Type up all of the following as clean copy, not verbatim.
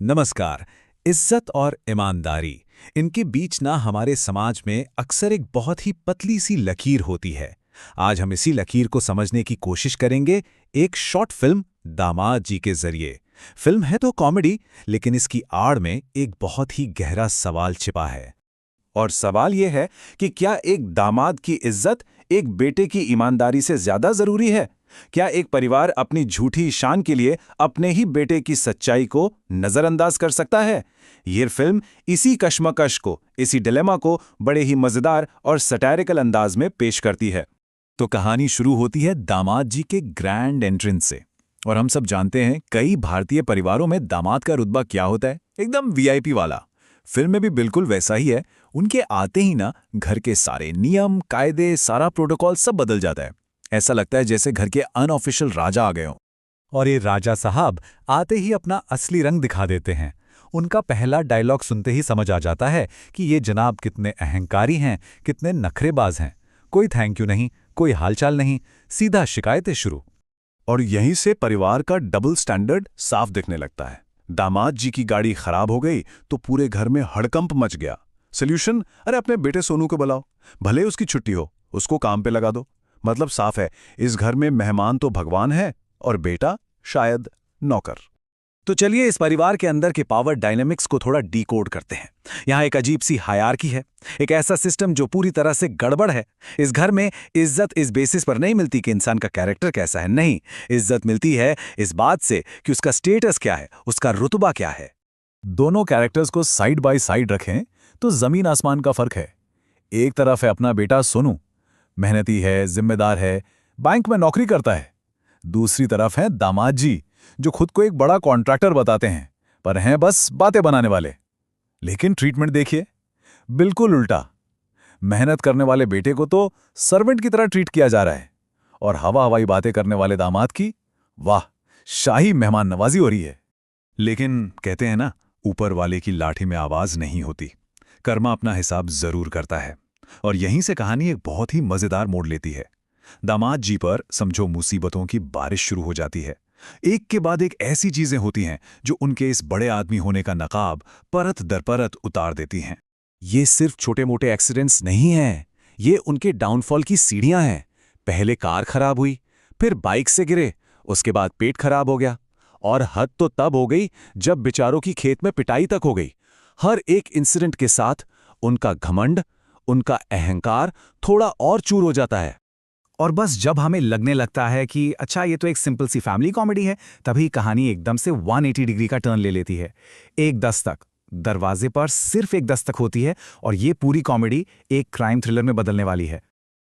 नमस्कार। इज्जत और ईमानदारी, इनके बीच ना हमारे समाज में अक्सर एक बहुत ही पतली सी लकीर होती है। आज हम इसी लकीर को समझने की कोशिश करेंगे एक शॉर्ट फिल्म दामाद जी के जरिए। फिल्म है तो कॉमेडी, लेकिन इसकी आड़ में एक बहुत ही गहरा सवाल छिपा है। और सवाल यह है कि क्या एक दामाद की इज्जत एक बेटे की ईमानदारी से ज्यादा जरूरी है? क्या एक परिवार अपनी झूठी शान के लिए अपने ही बेटे की सच्चाई को नजरअंदाज कर सकता है? ये फिल्म इसी कश्मकश को, इसी डिलेमा को बड़े ही मजेदार और सटायरिकल अंदाज में पेश करती है। तो कहानी शुरू होती है दामाद जी के ग्रैंड एंट्रेंस से। और हम सब जानते हैं कई भारतीय परिवारों में दामाद का रुतबा क्या होता है, एकदम वीआईपी वाला। फिल्म में भी बिल्कुल वैसा ही है। उनके आते ही ना घर के सारे नियम कायदे, सारा प्रोटोकॉल सब बदल जाता है। ऐसा लगता है जैसे घर के अनऑफिशियल राजा आ गए हों। और ये राजा साहब आते ही अपना असली रंग दिखा देते हैं। उनका पहला डायलॉग सुनते ही समझ आ जाता है कि ये जनाब कितने अहंकारी हैं, कितने नखरेबाज हैं। कोई थैंक यू नहीं, कोई हालचाल नहीं, सीधा शिकायतें शुरू। और यहीं से परिवार का डबल स्टैंडर्ड साफ दिखने लगता है। दामाद जी की गाड़ी खराब हो गई तो पूरे घर में हड़कंप मच गया। सोल्यूशन, अरे अपने बेटे सोनू को बुलाओ, भले उसकी छुट्टी हो, उसको काम पे लगा दो। मतलब साफ है, इस घर में मेहमान तो भगवान है और बेटा शायद नौकर। तो चलिए इस परिवार के अंदर के पावर डायनेमिक्स को थोड़ा डीकोड करते हैं। यहाँ एक अजीब सी हायरार्की है, एक ऐसा सिस्टम जो पूरी तरह से गड़बड़ है। इस घर में इज्जत इस बेसिस पर नहीं मिलती कि इंसान का कैरेक्टर कैसा है, नहीं, इज्जत मिलती है इस बात से कि उसका स्टेटस क्या है, उसका रुतबा क्या है। दोनों कैरेक्टर्स को साइड बाय साइड रखें तो जमीन आसमान का फर्क है। एक तरफ है अपना बेटा सोनू, मेहनती है, जिम्मेदार है, बैंक में नौकरी करता है। दूसरी तरफ है दामाद जी, जो खुद को एक बड़ा कॉन्ट्रैक्टर बताते हैं, पर हैं बस बातें बनाने वाले। लेकिन ट्रीटमेंट देखिए, बिल्कुल उल्टा। मेहनत करने वाले बेटे को तो सर्वेंट की तरह ट्रीट किया जा रहा है, और हवा हवाई बातें करने वाले दामाद की, वाह, शाही मेहमान नवाजी हो रही है। लेकिन कहते हैं ना, ऊपर वाले की लाठी में आवाज नहीं होती। कर्मा अपना हिसाब जरूर करता है। और यहीं से कहानी एक बहुत ही मजेदार मोड़ लेती है। दामाद जी पर समझो मुसीबतों की बारिश शुरू हो जाती है। एक के बाद एक ऐसी चीजें होती हैं जो उनके इस बड़े आदमी होने का नकाब परत दर परत उतार देती हैं। ये सिर्फ छोटे मोटे एक्सीडेंट्स नहीं हैं, ये उनके डाउनफॉल की सीढ़ियां हैं। पहले कार खराब हुई, फिर बाइक से गिरे, उसके बाद पेट खराब हो गया, और हद तो तब हो गई जब बेचारों की खेत में पिटाई तक हो गई। हर एक इंसिडेंट के साथ उनका घमंड, उनका अहंकार थोड़ा और चूर हो जाता है। और बस जब हमें लगने लगता है कि अच्छा ये तो एक सिंपल सी फैमिली कॉमेडी है, तभी कहानी एकदम से 180 डिग्री का टर्न ले लेती है। एक दस्तक, दरवाजे पर सिर्फ एक दस्तक होती है और ये पूरी कॉमेडी एक क्राइम थ्रिलर में बदलने वाली है।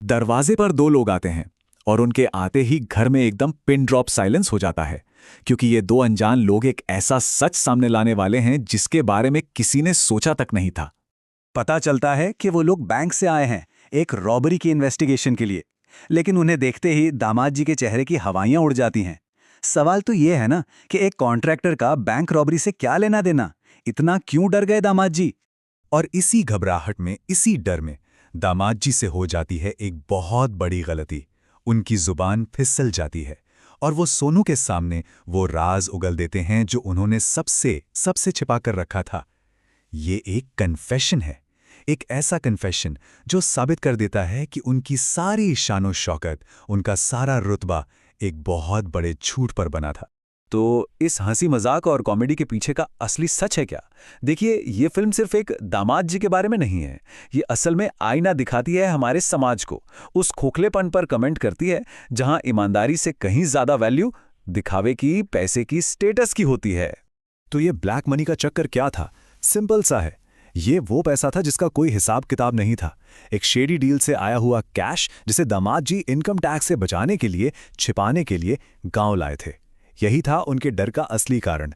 दरवाजे पर दो लोग आते हैं और उनके आते ही घर में एकदम पिन ड्रॉप साइलेंस हो जाता है, क्योंकि ये दो अनजान लोग एक ऐसा सच सामने लाने वाले हैं जिसके बारे में किसी ने सोचा तक नहीं था। पता चलता है कि वो लोग बैंक से आए हैं एक रॉबरी की इन्वेस्टिगेशन के लिए, लेकिन उन्हें देखते ही दामाद जी के चेहरे की हवाइयां उड़ जाती हैं। सवाल तो ये है ना कि एक कॉन्ट्रैक्टर का बैंक रॉबरी से क्या लेना देना, इतना क्यों डर गए दामाद जी? और इसी घबराहट में, इसी डर में दामाद जी से हो जाती है एक बहुत बड़ी गलती। उनकी जुबान फिसल जाती है और वो सोनू के सामने वो राज उगल देते हैं जो उन्होंने सबसे सबसे छिपा कर रखा था। ये एक कन्फेशन है, एक ऐसा कन्फेशन जो साबित कर देता है कि उनकी सारी शानो शौकत, उनका सारा रुतबा एक बहुत बड़े झूठ पर बना था। तो इस हंसी मजाक और कॉमेडी के पीछे का असली सच है क्या? देखिए, ये फिल्म सिर्फ एक दामाद जी के बारे में नहीं है। ये असल में आईना दिखाती है हमारे समाज को, उस खोखलेपन पर कमेंट करती है जहां ईमानदारी से कहीं ज्यादा वैल्यू दिखावे की, पैसे की, स्टेटस की होती है। तो ये ब्लैक मनी का चक्कर क्या था? सिंपल सा है, ये वो पैसा था जिसका कोई हिसाब किताब नहीं था। एक शेडी डील से आया हुआ कैश जिसे दामाद जी इनकम टैक्स से बचाने के लिए, छिपाने के लिए गांव लाए थे। यही था उनके डर का असली कारण।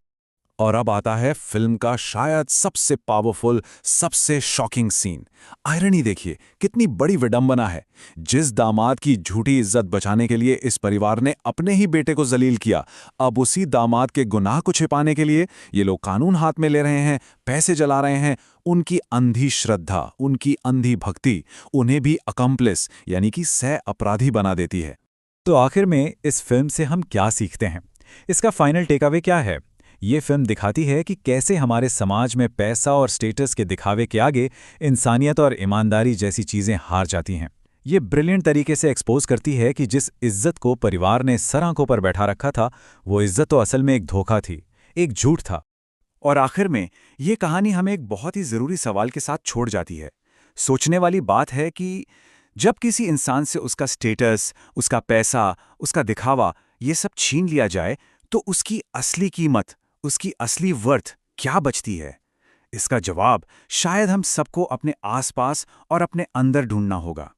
और अब आता है फिल्म का शायद सबसे पावरफुल, सबसे शॉकिंग सीन। आयरनी देखिए, कितनी बड़ी विडंबना है। जिस दामाद की झूठी इज्जत बचाने के लिए इस परिवार ने अपने ही बेटे को जलील किया, अब उसी दामाद के गुनाह को छिपाने के लिए ये लोग कानून हाथ में ले रहे हैं, पैसे जला रहे हैं। उनकी अंधी श्रद्धा, उनकी अंधी भक्ति उन्हें भी अकम्प्लिस यानी कि सह अपराधी बना देती है। तो आखिर में इस फिल्म से हम क्या सीखते हैं? इसका फाइनल टेकअवे क्या है? ये फिल्म दिखाती है कि कैसे हमारे समाज में पैसा और स्टेटस के दिखावे के आगे इंसानियत और ईमानदारी जैसी चीज़ें हार जाती हैं। ये ब्रिलियंट तरीके से एक्सपोज करती है कि जिस इज्जत को परिवार ने सर आंखों पर बैठा रखा था, वो इज्जत तो असल में एक धोखा थी, एक झूठ था। और आखिर में ये कहानी हमें एक बहुत ही ज़रूरी सवाल के साथ छोड़ जाती है। सोचने वाली बात है कि जब किसी इंसान से उसका स्टेटस, उसका पैसा, उसका दिखावा ये सब छीन लिया जाए तो उसकी असली कीमत, उसकी असली वर्थ क्या बचती है? इसका जवाब शायद हम सबको अपने आसपास और अपने अंदर ढूंढना होगा।